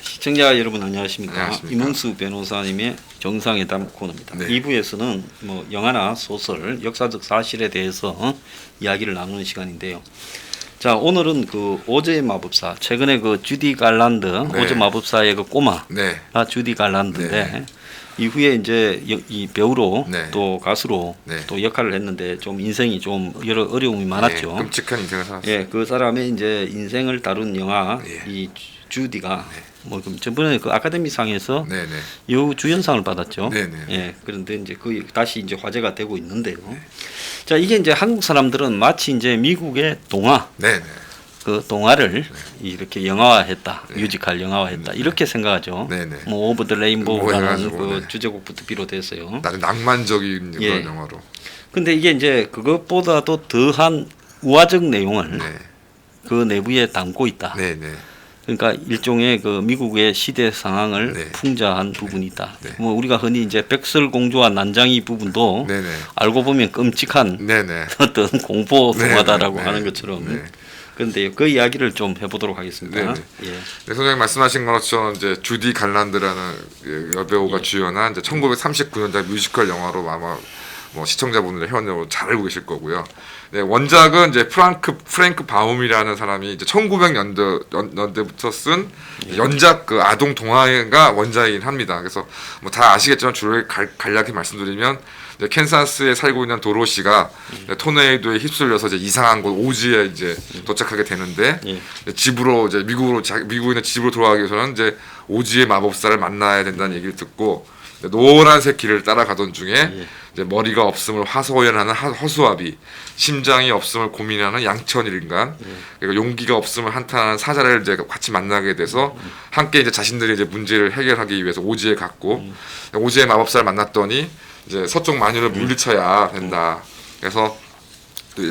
시청자 여러분 안녕하십니까? 안녕하십니까? 임흥수 변호사님의 정상회담 코너입니다. 네. 2부에서는 뭐 영화나 소설, 역사적 사실에 대해서 이야기를 나누는 시간인데요. 자, 오늘은 그 오즈의 마법사, 최근에 그 주디 갈란드, 네. 오즈 마법사의 그 꼬마가 네. 주디 갈란드인데 네. 이후에 이제 이 배우로 네. 또 가수로 네. 또 역할을 했는데 좀 인생이 좀 여러 어려움이 많았죠. 네, 끔찍한 인생을 살았어요. 예, 그 사람의 이제 인생을 다룬 영화 예. 이 주디가 뭐 전번에 그 아카데미상에서 네, 네. 여우 주연상을 받았죠. 네, 네. 예, 그런데 이제 그 다시 이제 화제가 되고 있는데요. 자, 이게 이제 한국 사람들은 마치 이제 미국의 동화, 네, 네. 그 동화를 이렇게 영화화했다, 뮤지컬 영화화했다 이렇게 생각하죠. 네, 네. 뭐 오브 더 레인보우라는 해가지고, 그 네. 주제곡부터 비롯해서요. 아주 낭만적인 예. 그런 영화로. 근데 이게 이제 그것보다도 더한 우화적 내용을 네, 그 내부에 담고 있다. 네, 네. 그러니까 일종의 그 미국의 시대 상황을 네. 풍자한 부분이 있다. 네. 뭐 우리가 흔히 이제 백설공주와 난장이 부분도 네, 네. 알고 보면 끔찍한 네, 네. 어떤 공포 네, 동화다라고 네, 하는 네. 것처럼. 네. 그런데 그 이야기를 좀 해보도록 하겠습니다. 네, 예. 네, 선생님 말씀하신 것처럼 이제 주디 갈란드라는 여배우가 예. 주연한 이제 1939년작 뮤지컬 영화로 아마 뭐 시청자분들 회원으로 잘 알고 계실 거고요. 네, 원작은 이제 프랭크 바움이라는 사람이 이제 1900년대부터 쓴 연작 그 아동 동화가 원작이긴 합니다. 그래서 뭐 다 아시겠지만 주로 간략히 말씀드리면 이제 캔사스에 살고 있는 도로시가 토네이도에 휩쓸려서 이제 이상한 곳 오즈에 이제 도착하게 되는데 예. 집으로 이제 미국에 있는 집으로 돌아가기 위해서는 이제 오즈의 마법사를 만나야 된다는 얘기를 듣고 노란색 길을 따라가던 중에 예. 이제 머리가 없음을 하소연하는 허수아비, 심장이 없음을 고민하는 양천일 인간, 그리고 용기가 없음을 한탄하는 사자를 이제 같이 만나게 돼서 함께 이제 자신들의 이제 문제를 해결하기 위해서 오즈에 갔고 오즈의 마법사를 만났더니 이제 서쪽 마녀를 물리쳐야 된다. 그래서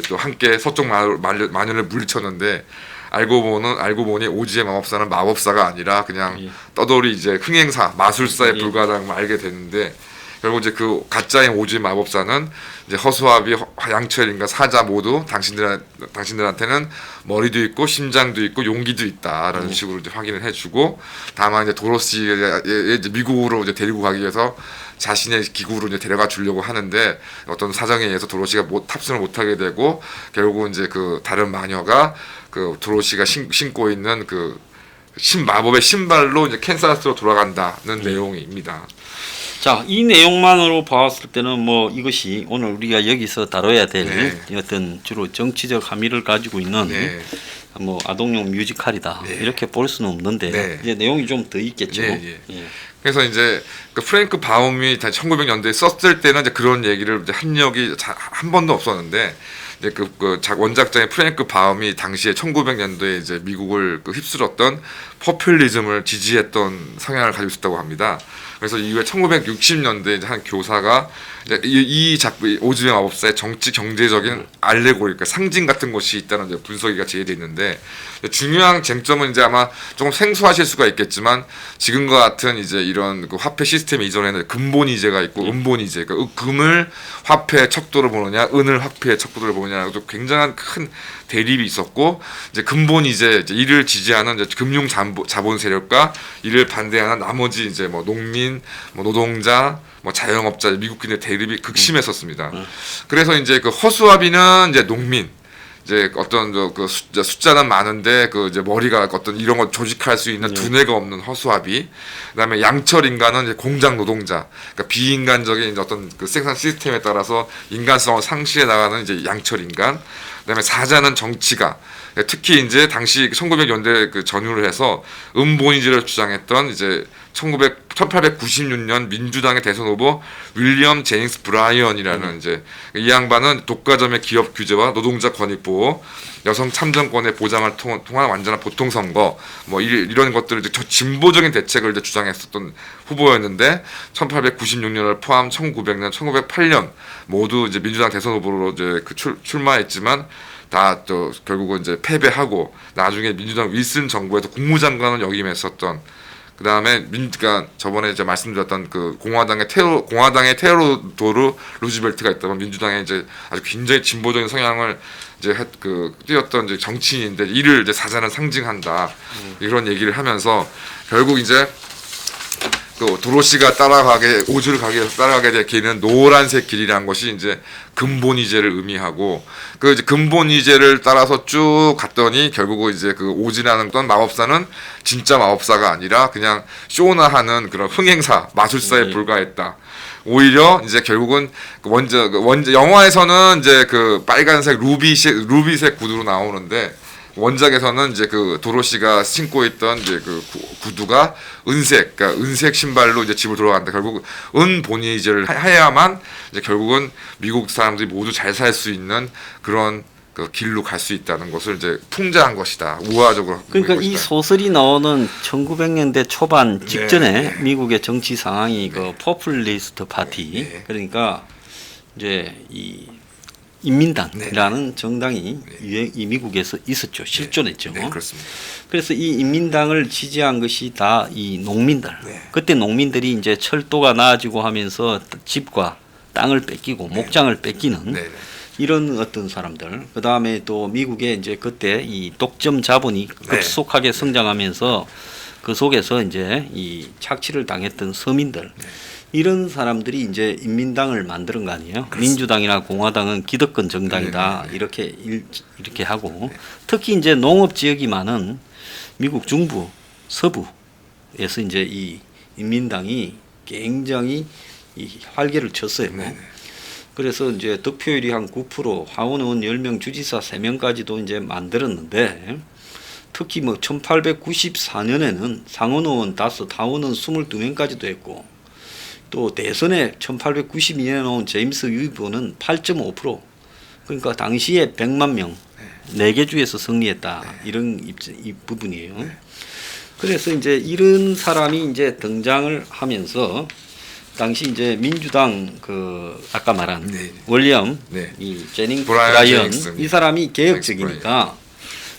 또 함께 서쪽 마녀를 물리쳤는데 알고 보니 오즈의 마법사는 마법사가 아니라 그냥 떠돌이 이제 흥행사, 마술사에 불과하다는 걸 알게 되는데 결국 이제 그 가짜인 오즈의 마법사는 이제 허수아비, 양철인가 사자 모두 당신들한테는 머리도 있고 심장도 있고 용기도 있다라는 식으로 이제 확인을 해주고 다만 이제 도로시를 이제 미국으로 이제 데리고 가기 위해서 자신의 기구로 이제 데려가 주려고 하는데 어떤 사정에 의해서 도로시가 탑승을 못하게 되고 결국 이제 그 다른 마녀가 그 도로시가 신고 있는 그 마법의 신발로 이제 캔사스로 돌아간다는 내용입니다. 자, 이 내용만으로 봤을 때는 뭐 이것이 오늘 우리가 여기서 다뤄야 될 네. 어떤 주로 정치적 함의를 가지고 있는 네. 뭐 아동용 뮤지컬이다 네. 이렇게 볼 수는 없는데 네. 이제 내용이 좀 더 있겠죠. 예, 예. 예. 그래서 이제 그 프랭크 바움이 1900년대에 썼을 때는 이제 그런 얘기를 이제 한 적이 한 번도 없었는데 이제 그 원작자인 프랭크 바움이 당시에 1900년도에 이제 미국을 그 휩쓸었던 포퓰리즘을 지지했던 성향을 가지고 있었다고 합니다. 그래서 이후에 1960년대에 이제 한 교사가 이제 이 작품 오즈의 마법사의 정치 경제적인 알레고리, 그러니까 상징 같은 것이 있다는 이제 분석이 제기돼 있는데 중요한 쟁점은 이제 아마 조금 생소하실 수가 있겠지만 지금과 같은 이제 이런 그 화폐 시스템 이전에는 근본이제가 있고 은본이제, 그러니까 금을 화폐의 척도로 보느냐, 은을 화폐의 척도로 보느냐도 굉장한 큰 대립이 있었고 이제 근본이제 이제 이를 지지하는 이제 금융 자본 세력과 이를 반대하는 나머지 이제 뭐 농민, 뭐 노동자, 뭐 자영업자, 미국인의 대립이 극심했었습니다. 그래서 이제 그 허수아비는 이제 농민, 이제 어떤 그 숫자는 많은데 그 이제 머리가 어떤 이런 거 조직할 수 있는 두뇌가 없는 허수아비, 그다음에 양철 인간은 이제 공장 노동자, 그러니까 비인간적인 이제 어떤 그 생산 시스템에 따라서 인간성을 상실해 나가는 이제 양철 인간, 그다음에 사자는 정치가, 특히 이제 당시 1900년대 그 전후를 해서 은본이제를 주장했던 이제 1896년 민주당의 대선 후보 윌리엄 제임스 브라이언이라는 이제 이 양반은 독과점의 기업 규제와 노동자 권익 보호, 여성 참정권의 보장을 통한 완전한 보통 선거 뭐 이런 것들을 이제 진보적인 대책을 이제 주장했었던 후보였는데 1896년을 포함 1900년, 1908년 모두 이제 민주당 대선 후보로 이제 출마했지만 다 또 결국은 이제 패배하고 나중에 민주당 윌슨 정부에서 국무장관을 역임했었던 그 다음에 그러니까 저번에 이제 말씀드렸던 그 공화당의 테오도르 루즈벨트가 있다면 민주당의 이제 아주 굉장히 진보적인 성향을 이제 띄었던 이제 정치인인데 이를 이제 사자는 상징한다 이런 얘기를 하면서 결국 이제 그 도로시가 오즈를 따라가게 될 길은 노란색 길이라는 것이 이제 근본이제를 의미하고 그 이제 근본이제를 따라서 쭉 갔더니 결국은 이제 그 오즈라는 어떤 마법사는 진짜 마법사가 아니라 그냥 쇼나 하는 그런 흥행사 마술사에 불과했다. 오히려 이제 결국은 원저 영화에서는 이제 그 빨간색 루비색 구두로 나오는데 원작에서는 이제 그 도로시가 신고 있던 이제 그 구두가 그러니까 은색 신발로 이제 집을 돌아간다. 결국 본이제를 해야만 이제 결국은 미국 사람들이 모두 잘 살 수 있는 그런 그 길로 갈 수 있다는 것을 이제 풍자한 것이다. 우화적으로. 그러니까 이 소설이 나오는 1900년대 초반 직전에 미국의 정치 상황이 그 포퓰리스트 파티 그러니까 이제 이 인민당이라는 정당이 이 미국에서 있었죠. 실존했죠. 네, 그렇습니다. 그래서 이 인민당을 지지한 것이 다 이 농민들. 그때 농민들이 이제 철도가 나아지고 하면서 집과 땅을 뺏기고 목장을 뺏기는 이런 어떤 사람들. 그 다음에 또 미국에 이제 그때 이 독점 자본이 급속하게 성장하면서 그 속에서 이제 이 착취를 당했던 서민들. 이런 사람들이 이제 인민당을 만드는 거 아니에요? 그렇습니다. 민주당이나 공화당은 기득권 정당이다. 이렇게 하고 특히 이제 농업 지역이 많은 미국 중부, 서부에서 이제 이 인민당이 굉장히 이 활개를 쳤어요. 그래서 이제 득표율이 한 9%, 하원 의원 10명, 주지사 3명까지도 이제 만들었는데 특히 뭐 1894년에는 상원 의원 5, 하원 의원 22명까지도 했고 또 대선에 1892년에 나온 제임스 유이브는 8.5% 그러니까 당시에 100만 명 4개 주에서 승리했다 이런 이 부분이에요. 그래서 이제 이런 사람이 이제 등장을 하면서 당시 이제 민주당 그 아까 말한 윌리엄 이 제닝 브라이언 이 사람이 개혁적이니까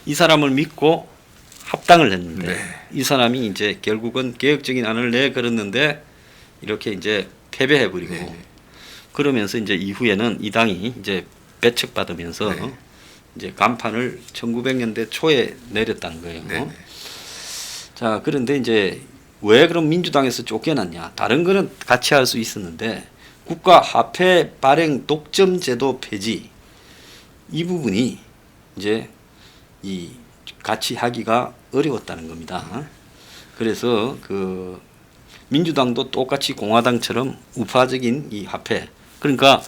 이 사람을 믿고 합당을 했는데 이 사람이 이제 결국은 개혁적인 안을 내걸었는데 이렇게 이제 패배해버리고 그러면서 이제 이후에는 이 당이 이제 배척받으면서 이제 간판을 1900년대 초에 내렸다는 거예요. 자, 그런데 이제 왜 그럼 민주당에서 쫓겨났냐? 다른 거는 같이 할 수 있었는데 국가 화폐 발행 독점 제도 폐지 이 부분이 이제 이 같이 하기가 어려웠다는 겁니다. 그래서 그 민주당도 똑같이 공화당처럼 우파적인 이 화폐 그러니까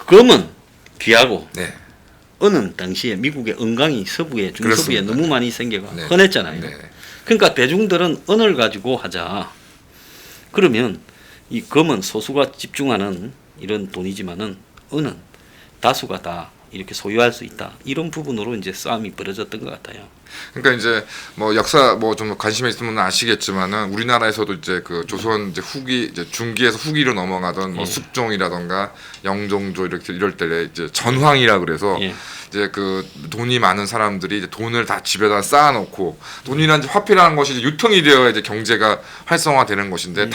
금은 귀하고 은은 당시에 미국의 은광이 서부에 중서부에 너무 많이 생겨가 흔했잖아요. 그러니까 대중들은 은을 가지고 하자. 그러면 이 금은 소수가 집중하는 이런 돈이지만은 은은 다수가 다 이렇게 소유할 수 있다. 이런 부분으로 이제 싸움이 벌어졌던 것 같아요. 그러니까 이제 뭐 역사 뭐 좀 관심이 있으면 아시겠지만은 우리나라에서도 이제 그 조선 이제 이제 중기에서 후기로 넘어가던 뭐 숙종이라던가 영종조 이렇게 이럴 때 이제 전황이라 그래서 이제 그 돈이 많은 사람들이 이제 돈을 다 집에다 쌓아놓고 돈이란 화폐라는 것이 이제 유통이 되어야 이제 경제가 활성화되는 것인데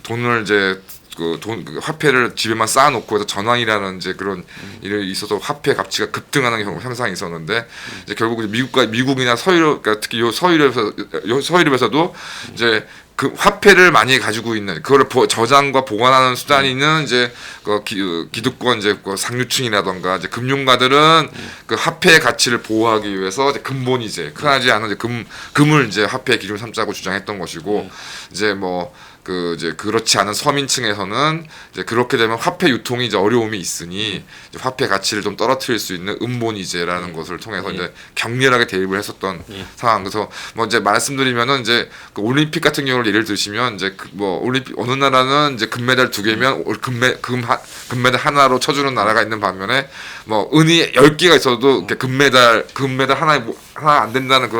돈을 이제 그 화폐를 집에만 쌓아놓고 해서 전환이라는 이제 그런 일이 있어서 화폐 가치가 급등하는 현상이 있었는데 이제 결국 미국이나 서유럽 그러니까 특히 서유럽에서도 이제 그 화폐를 많이 가지고 있는 그거를 저장과 보관하는 수단이 있는 이제 그 기득권 이제 그 상류층이라던가 이제 금융가들은 그 화폐의 가치를 보호하기 위해서 이제 근본이제 흔하지 않은 이제 금을 이제 화폐 기준 삼자고 주장했던 것이고 이제 뭐 그 이제 그렇지 않은 서민층에서는 이제 그렇게 되면 화폐 유통이 이제 어려움이 있으니 이제 화폐 가치를 좀 떨어뜨릴 수 있는 음본이제라는 것을 통해서 이제 격렬하게 대입을 했었던 상황. 그래서 뭐 이제 말씀드리면은 이제 그 올림픽 같은 경우를 예를 들시면 이제 뭐 올림픽 어느 나라는 이제 금메달 2개면 금메달 하나로 쳐주는 나라가 있는 반면에 뭐 은이 10개가 있어도 금메달 하나 안 된다는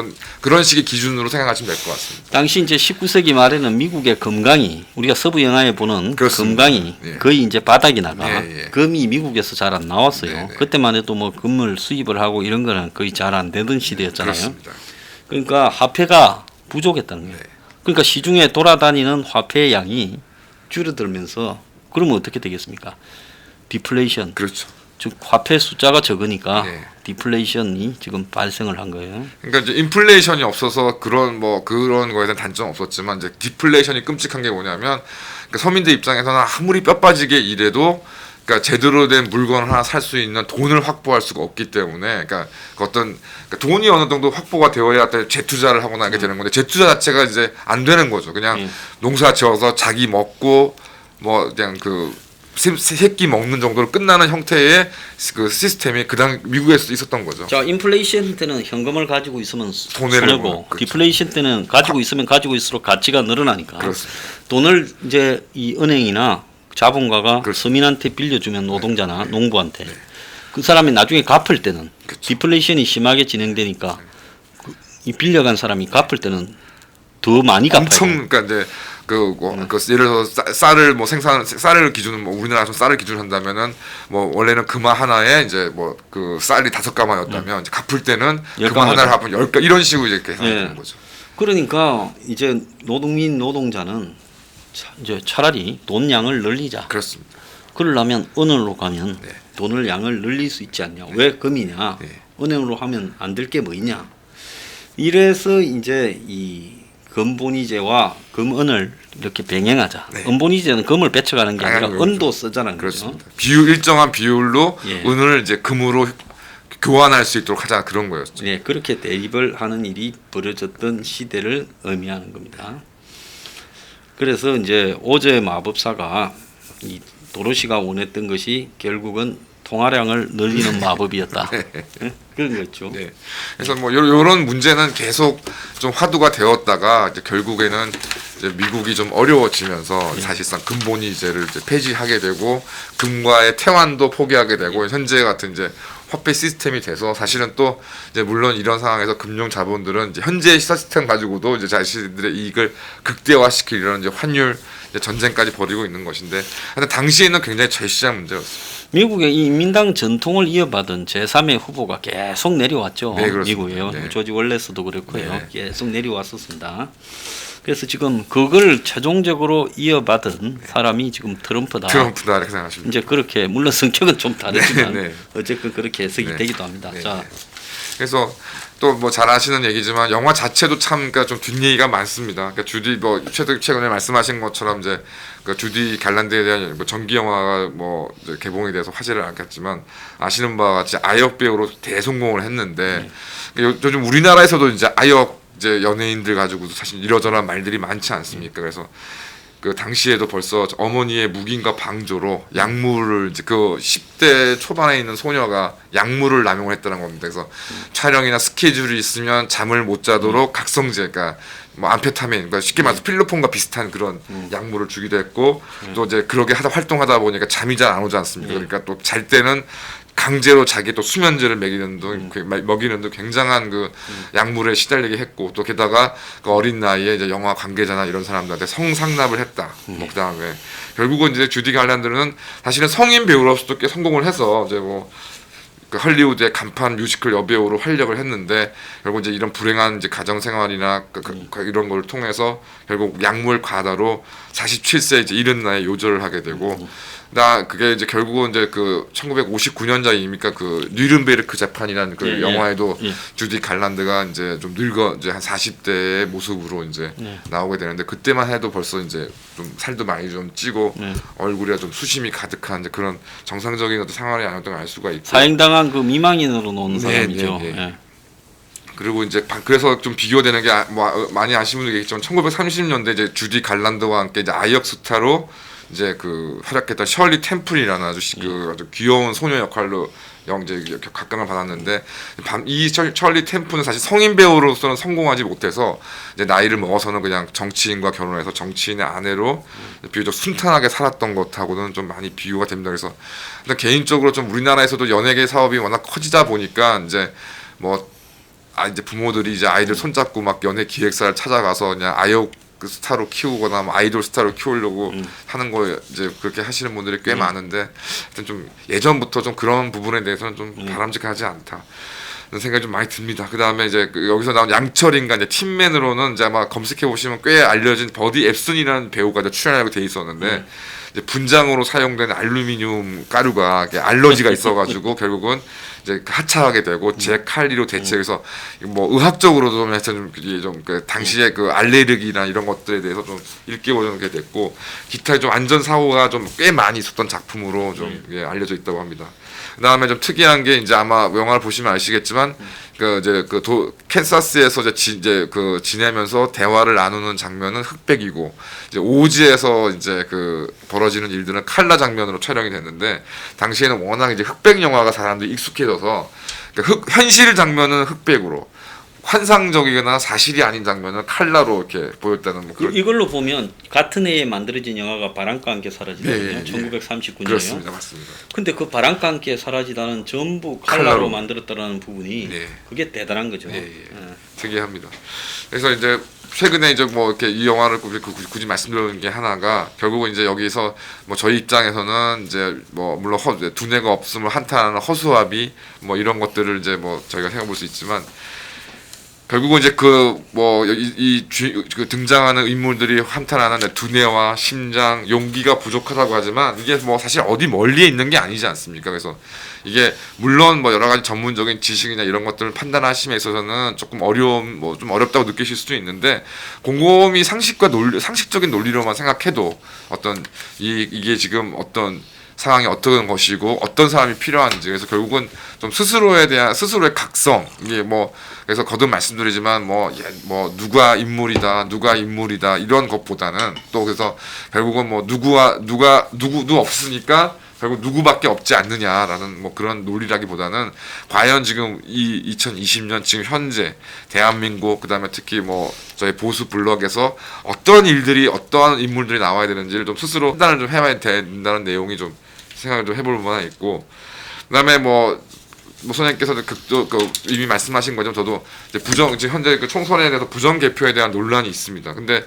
그런 식의 기준으로 생각하시면 될 것 같습니다. 당시 이제 19세기 말에는 미국의 금강이 우리가 서부 영화에 보는 그렇습니다. 금강이 예. 거의 이제 바닥이 나가 예, 예. 금이 미국에서 잘 안 나왔어요. 네, 네. 그때만 해도 뭐 금을 수입을 하고 이런 거는 거의 잘 안 되던 시대였잖아요. 그렇습니다. 그러니까 화폐가 부족했다는 거예요. 네. 그러니까 시중에 돌아다니는 화폐의 양이 줄어들면서 그러면 어떻게 되겠습니까? 디플레이션. 그렇죠. 즉 화폐 숫자가 적으니까 네. 디플레이션이 지금 발생을 한 거예요. 그러니까 이제 인플레이션이 없어서 그런 거에 대한 단점은 없었지만 이제 디플레이션이 끔찍한 게 뭐냐면 그러니까 서민들 입장에서는 아무리 뼈 빠지게 일해도 그러니까 제대로 된 물건을 하나 살 수 있는 돈을 확보할 수가 없기 때문에 그러니까 돈이 어느 정도 확보가 되어야 재투자를 하거나 하게 되는 건데 재투자 자체가 이제 안 되는 거죠. 그냥 농사 지어서 자기 먹고 뭐 그냥 그 새끼 먹는 정도로 끝나는 형태의 그 시스템이 미국에서 있었던 거죠. 자, 인플레이션 때는 현금을 가지고 있으면 돈을 손해고, 그렇죠. 디플레이션 때는 가지고 있으면 가지고 있을수록 가치가 늘어나니까. 그렇습니다. 돈을 이제 이 은행이나 자본가가 그렇습니다. 서민한테 빌려주면 노동자나 농부한테 그 사람이 나중에 갚을 때는 그렇죠. 디플레이션이 심하게 진행되니까 이 빌려간 사람이 갚을 때는 더 많이 갚아야 돼요. 엄청 그러니까 이제 예를 들어서 쌀을 기준으로 뭐 우리나라에서 쌀을 기준으로 한다면은 뭐 원래는 금화 하나에 이제 뭐 그 쌀이 5가마였다면 이제 갚을 때는 금화 하나를 갚으면 10가 이런 식으로 이제 계산이 되는 거죠. 그러니까 이제 노동자는 이제 차라리 돈 양을 늘리자. 그렇습니다. 그러려면 은행으로 가면 네. 돈을 양을 늘릴 수 있지 않냐. 왜 금이냐. 네. 은행으로 하면 안 될 게 뭐 있냐. 이래서 이제 이 금본위제와 금은을 이렇게 병행하자. 네. 은본위제는 금을 배척하는 게 아니라 그렇죠. 은도 쓰자는 거죠. 그렇습니다. 일정한 비율로 예. 은을 이제 금으로 교환할 수 있도록 하자 그런 거였죠. 네, 그렇게 대입을 하는 일이 벌어졌던 시대를 의미하는 겁니다. 그래서 이제 오제 마법사가 이 도로시가 원했던 것이 결국은 통화량을 늘리는 마법이었다. 네? 그런 거죠. 네. 그래서 뭐 요런 문제는 계속 좀 화두가 되었다가 이제 결국에는 이제 미국이 좀 어려워지면서 사실상 금본위제를 이제 폐지하게 되고 금과의 태환도 포기하게 되고 현재 같은 이제 화폐 시스템이 돼서 사실은 또 이제 물론 이런 상황에서 금융 자본들은 이제 현재 시스템 가지고도 이제 자신들의 이익을 극대화시킬 이런 이제 환율 이제 전쟁까지 벌이고 있는 것인데, 근데 당시에는 굉장히 제시장 문제였어요. 미국의 이 민당 전통을 이어받은 제3의 후보가 계속 내려왔죠. 네, 그렇습니다. 미국에요. 네. 조지 월레스도 그렇고요. 네. 계속 내려왔었습니다. 그래서 지금 그걸 최종적으로 이어받은 사람이 지금 트럼프다. 트럼프다 이렇게 생각하십니다. 이제 그렇게 물론 성격은 좀 다르지만 네, 네. 어쨌든 그렇게 해석이 네. 되기도 합니다. 네, 자, 네. 그래서 또 뭐 잘 아시는 얘기지만 영화 자체도 참 그러니까 좀 뒷얘기가 많습니다. 그러니까 주디 뭐 최근에 말씀하신 것처럼 이제 그 주디 갈란드에 대한 뭐 전기 영화가 뭐 이제 개봉이 돼서 화제를 안겼지만 아시는 바와 같이 아역 배우로 대성공을 했는데 그러니까 요즘 우리나라에서도 이제 아역 이제 연예인들 가지고도 사실 이러저러한 말들이 많지 않습니까? 그래서 그 당시에도 벌써 어머니의 묵인과 방조로 약물을 이제 그 10대 초반에 있는 소녀가 약물을 남용을 했다는 겁니다. 그래서 촬영이나 스케줄이 있으면 잠을 못 자도록 각성제, 그러니까 뭐 암페타민, 그러니까 쉽게 말해서 필로폰과 비슷한 그런 약물을 주기도 했고 또 이제 그렇게 활동하다 보니까 잠이 잘 안 오지 않습니까? 그러니까 또 잘 때는 강제로 자기 또 수면제를 먹이는 등 굉장한 그 약물에 시달리게 했고 또 게다가 그 어린 나이에 이제 영화 관계자나 이런 사람들한테 성상납을 했다. 뭐 그다음에 결국은 이제 주디 갈란드는 사실은 성인 배우로서도 꽤 성공을 해서 이제 뭐 그 헐리우드의 간판 뮤지컬 여배우로 활약을 했는데 결국 이제 이런 불행한 이제 가정 생활이나 이런 걸 통해서 결국 약물 과다로 47세 이제 이른 나이에 요절을 하게 되고 그게 이제 결국은 이제 그 1959년작이니까 그 뉘른베르크 재판이라는 그 영화에도 주디 갈란드가 이제 좀 늙어 이제 한 40대의 모습으로 이제 나오게 되는데 그때만 해도 벌써 이제 좀 살도 많이 좀 찌고 얼굴에 좀 수심이 가득한 이제 그런 정상적인 어떤 생활이 아니었던 걸 알 수가 있고 사형당한 그 미망인으로 놓은 사람이죠. 네. 그리고 이제 그래서 좀 비교되는 게 많이 아시는 분도 계시지만 1930년대 이제 주디 갈란드와 함께 이제 아역 스타로 이제 그 활약했던 셜리 템플이라는 아주 귀여운 소녀 역할로 이제 각광을 받았는데 이 셜리 템플은 사실 성인 배우로서는 성공하지 못해서 이제 나이를 먹어서는 그냥 정치인과 결혼해서 정치인의 아내로 비교적 순탄하게 살았던 것하고는 좀 많이 비교가 됩니다. 그래서 일단 개인적으로 좀 우리나라에서도 연예계 사업이 워낙 커지다 보니까 이제 이제 부모들이 이제 아이들 손잡고 막 연예 기획사를 찾아가서 그냥 아역 그 스타로 키우거나 뭐 아이돌 스타로 키우려고 하는 거 이제 그렇게 하시는 분들이 꽤 많은데 하여튼 좀 예전부터 좀 그런 부분에 대해서는 좀 바람직하지 않다. 그런 생각이 좀 많이 듭니다. 그 다음에 이제 여기서 나온 양철인가 이제 팀맨으로는 이제 아마 검색해 보시면 꽤 알려진 버디 앱슨이라는 배우가 이제 출연하게 돼 있었는데 이제 분장으로 사용된 알루미늄 가루가 알러지가 있어가지고 결국은 이제 하차하게 되고 제 칼리로 대체해서 뭐 의학적으로도 좀 하여튼 그 당시에 그 알레르기나 이런 것들에 대해서 좀 일깨워주게 됐고 기타 좀 안전 사고가 좀 꽤 많이 있었던 작품으로 좀 알려져 있다고 합니다. 그다음에 좀 특이한 게 이제 아마 영화를 보시면 아시겠지만 캔사스에서 이제 그 지내면서 대화를 나누는 장면은 흑백이고 이제 오지에서 이제 그 벌어지는 일들은 칼라 장면으로 촬영이 됐는데 당시에는 워낙 이제 흑백 영화가 사람들이 익숙해져서 그러니까 현실 장면은 흑백으로 환상적이거나 사실이 아닌 장면은 칼라로 이렇게 보였다는 뭐 그런. 이걸로 보면 같은 해에 만들어진 영화가 바람과 함께 사라지거든요. 1939년이요. 그렇습니다, 맞습니다. 근데 그 바람과 함께 사라지다는 전부 칼라로 만들었다라는 부분이 그게 대단한 거죠. 특이합니다. 그래서 이제 최근에 이제 뭐 이렇게 이 영화를 굳이 말씀드리는 게 하나가 결국은 이제 여기서 뭐 저희 입장에서는 이제 뭐 물론 두뇌가 없음을 한탄하는 허수아비 뭐 이런 것들을 이제 뭐 저희가 생각해 볼 수 있지만. 결국은 이제 그 등장하는 인물들이 한탄하는 두뇌와 심장, 용기가 부족하다고 하지만 이게 뭐 사실 어디 멀리에 있는 게 아니지 않습니까? 그래서 이게 물론 뭐 여러 가지 전문적인 지식이나 이런 것들을 판단하심에 있어서는 조금 좀 어렵다고 느끼실 수도 있는데 곰곰이 상식적인 논리로만 생각해도 어떤 이게 지금 어떤 상황이 어떤 것이고 어떤 사람이 필요한지 그래서 결국은 좀 스스로의 각성 이게 뭐 그래서 거듭 말씀드리지만 뭐 누가 인물이다 이런 것보다는 또 그래서 결국은 뭐 누구도 없으니까 결국 누구밖에 없지 않느냐라는 뭐 그런 논리라기보다는 과연 지금 이 2020년 지금 현재 대한민국 그다음에 특히 뭐 저희 보수 블럭에서 어떤 인물들이 나와야 되는지를 좀 스스로 판단을 좀 해야 된다는 내용이 좀 생각을 좀 해볼 만한 있고 그다음에 뭐 선생님께서도 이미 말씀하신 것처럼 저도 이제 현재 그 총선에 대해서 부정 개표에 대한 논란이 있습니다. 근데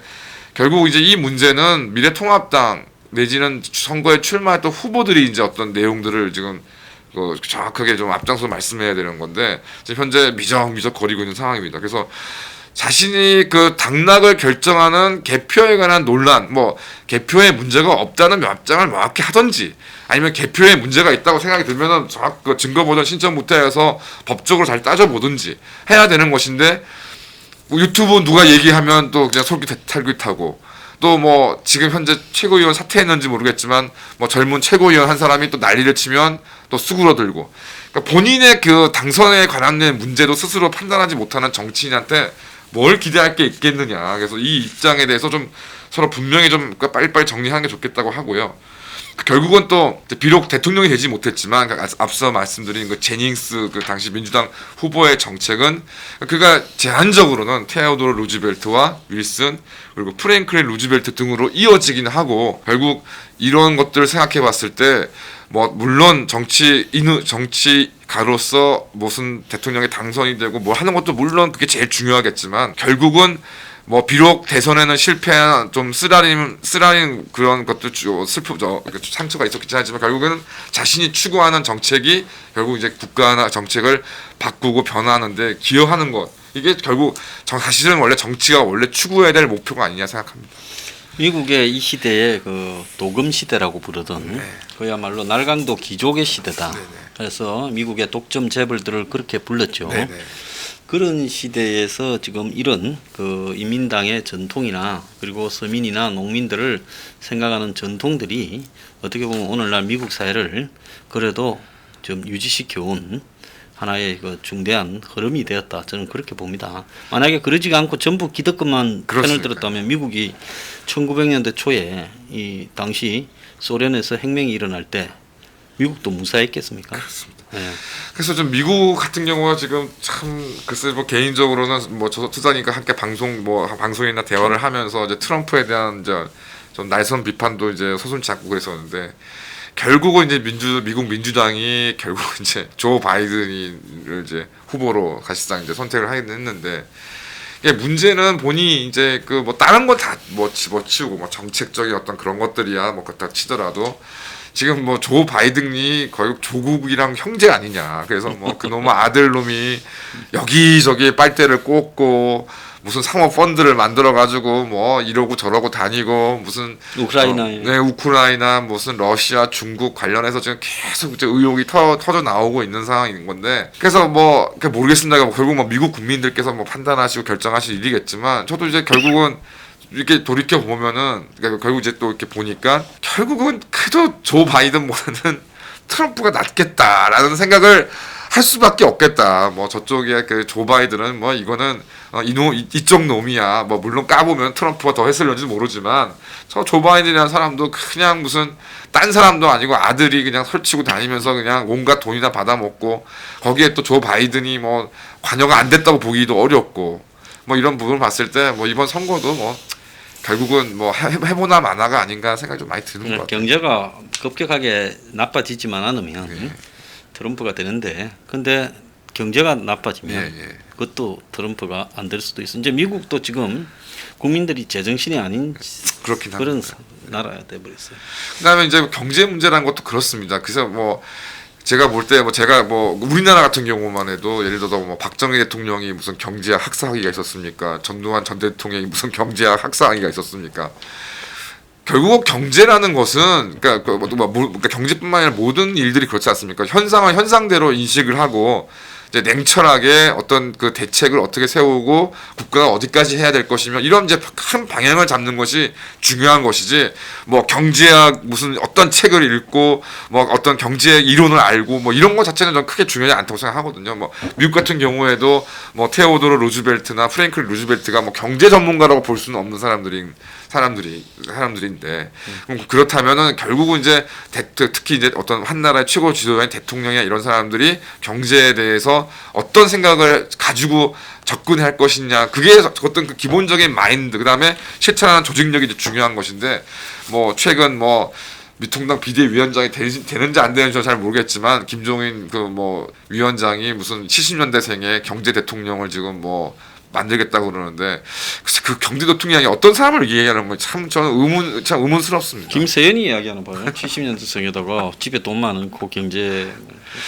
결국 이제 이 문제는 미래통합당 내지는 선거에 출마했던 후보들이 이제 어떤 내용들을 지금 정확하게 좀 앞장서 말씀해야 되는 건데 지금 현재 미적미적 거리고 있는 상황입니다. 그래서 자신이 그 당락을 결정하는 개표에 관한 논란, 뭐 개표에 문제가 없다는 입장을 명확히 하든지, 아니면 개표에 문제가 있다고 생각이 들면은 그 증거 보전 신청부터 해서 법적으로 잘 따져보든지 해야 되는 것인데 유튜브 누가 얘기하면 또 그냥 솔깃탈깃하고 또 뭐 지금 현재 최고위원 사퇴했는지 모르겠지만 뭐 젊은 최고위원 한 사람이 또 난리를 치면 또 수그러들고 그러니까 본인의 그 당선에 관한 문제도 스스로 판단하지 못하는 정치인한테 뭘 기대할 게 있겠느냐. 그래서 이 입장에 대해서 좀 서로 분명히 좀 빨리빨리 정리하는 게 좋겠다고 하고요. 결국은 또 비록 대통령이 되지 못했지만 앞서 말씀드린 그 제닝스 그 당시 민주당 후보의 정책은 그가 제한적으로는 테오도르 루즈벨트와 윌슨 그리고 프랭클린 루즈벨트 등으로 이어지긴 하고 결국 이런 것들을 생각해 봤을 때 뭐 물론 정치가로서 무슨 대통령이 당선이 되고 뭘 하는 것도 물론 그게 제일 중요하겠지만 결국은 뭐 비록 대선에는 실패한 좀 쓰라린 그런 것도 슬프죠. 상처가 있었긴 하지만 결국에는 자신이 추구하는 정책이 결국 이제 국가나 정책을 바꾸고 변화하는데 기여하는 것 이게 결국 사실은 원래 정치가 원래 추구해야 될 목표가 아니냐 생각합니다. 미국의 이 시대에 그 도금 시대라고 부르던 그야말로 날강도 귀족의 시대다. 그래서 미국의 독점 재벌들을 그렇게 불렀죠. 그런 시대에서 지금 이런 그 인민당의 전통이나 그리고 서민이나 농민들을 생각하는 전통들이 어떻게 보면 오늘날 미국 사회를 그래도 좀 유지시켜 온 하나의 그 중대한 흐름이 되었다. 저는 그렇게 봅니다. 만약에 그러지가 않고 전부 기득권만 편을 그렇습니까? 들었다면 미국이 1900년대 초에 이 당시 소련에서 혁명이 일어날 때 미국도 무사했겠습니까? 그렇습니다. 네. 그래서 좀 미국 같은 경우가 지금 참 글쎄 뭐 개인적으로는 뭐 저도 투자니까 함께 방송이나 대화를 하면서 이제 트럼프에 대한 이제 좀 날선 비판도 이제 서슴지 않고 그랬었는데 결국은 이제 미국 민주당이 결국 이제 조 바이든을 이제 후보로 사실상 이제 선택을 하긴 했는데 이게 문제는 본인이 이제 그 뭐 다른 건 다 뭐 집어치우고 뭐 정책적인 어떤 그런 것들이야 뭐 그렇다 치더라도 지금 뭐 조 바이든이 거의 조국이랑 형제 아니냐. 그래서 뭐 그놈의 아들놈이 여기저기 빨대를 꽂고 무슨 상업 펀드를 만들어 가지고 뭐 이러고 저러고 다니고 무슨 우크라이나에 네, 우크라이나 무슨 러시아 중국 관련해서 지금 계속 이제 의혹이 터져 나오고 있는 상황인 건데 그래서 뭐 모르겠습니다. 결국 뭐 미국 국민들께서 뭐 판단하시고 결정하실 일이겠지만 저도 이제 결국은 이렇게 돌이켜 보면은 그러니까 결국 이제 또 이렇게 보니까 결국은 그래도 조 바이든보다는 트럼프가 낫겠다라는 생각을 할 수밖에 없겠다. 뭐 저쪽에 그 조 바이든은 뭐 이거는 이쪽 놈이야. 뭐 물론 까보면 트럼프가 더 했을런지 모르지만 저 조 바이든이라는 사람도 그냥 무슨 딴 사람도 아니고 아들이 그냥 설치고 다니면서 그냥 온갖 돈이나 받아먹고 거기에 또 조 바이든이 뭐 관여가 안 됐다고 보기도 어렵고 뭐 이런 부분을 봤을 때 뭐 이번 선거도 뭐 결국은 뭐 해보나 마나가 아닌가 생각이 좀 많이 드는 것 같아요. 경제가 급격하게 나빠지지만 않으면 예. 트럼프가 되는데 근데 경제가 나빠지면 예. 그것도 트럼프가 안 될 수도 있어. 이제 미국도 지금 국민들이 제정신이 아닌 그렇긴 그런 합니다. 나라가 돼버렸어요. 그다음에 이제 경제 문제라는 것도 그렇습니다. 그래서 뭐 제가 볼 때 뭐 제가 뭐 우리나라 같은 경우만 해도 예를 들어서 뭐 박정희 대통령이 무슨 경제학 학사학위가 있었습니까? 전두환 전 대통령이 무슨 경제학 학사학위가 있었습니까? 결국 경제라는 것은 그러니까 경제뿐만 아니라 모든 일들이 그렇지 않습니까? 현상을 현상대로 인식을 하고 이제 냉철하게 어떤 그 대책을 어떻게 세우고 국가가 어디까지 해야 될 것이며 이런 이제 큰 방향을 잡는 것이 중요한 것이지 뭐 경제학 무슨 어떤 책을 읽고 뭐 어떤 경제 이론을 알고 뭐 이런 것 자체는 저는 크게 중요하지 않다고 생각하거든요. 뭐 미국 같은 경우에도 뭐 테오도르 루즈벨트나 프랭클린 루즈벨트가 뭐 경제 전문가라고 볼 수는 없는 사람들인데 그럼 그렇다면은 결국은 이제 특히 이제 어떤 한 나라의 최고 지도자인 대통령이나 이런 사람들이 경제에 대해서 어떤 생각을 가지고 접근할 것이냐 그게 어떤 그 기본적인 마인드 그다음에 실천하는 조직력이 이제 중요한 것인데 뭐 최근 뭐 미통당 비대위원장이 되는지 안 되는지 잘 모르겠지만 김종인 그 뭐 위원장이 무슨 70년대생의 경제 대통령을 지금 뭐 만들겠다고 그러는데 그 경제 대통령이 어떤 사람을 얘기하는 건 참 저는 의문스럽습니다. 김세연이 이야기하는 바요. 70년대생에다가 집에 돈 많고 경제.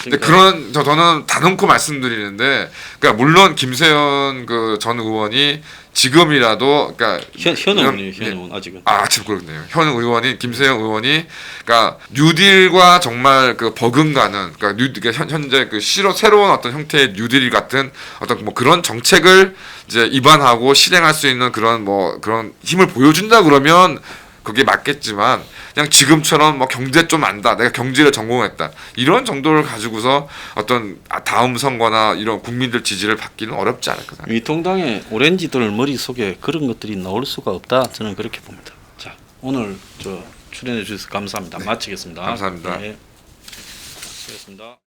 근데 저는 다놓고 말씀드리는데 그러니까 물론 김세연 그 전 의원이 지금이라도 그러니까 현 의원 아직은. 지금 그렇네요. 현 의원이 김세영 의원이 그러니까 뉴딜과 정말 그 버금가는 그러니까 현재 그 새로운 어떤 형태의 뉴딜 같은 어떤 뭐 그런 정책을 이제 입안하고 실행할 수 있는 그런 힘을 보여준다 그러면 그게 맞겠지만 그냥 지금처럼 뭐 경제 좀 안다 내가 경제를 전공했다 이런 정도를 가지고서 어떤 다음 선거나 이런 국민들 지지를 받기는 어렵지 않을까 생각합니다. 미통당의 오렌지들 머릿속에 그런 것들이 나올 수가 없다 저는 그렇게 봅니다. 자 오늘 출연해 주셔서 감사합니다. 마치겠습니다. 감사합니다. 네. 수고하셨습니다.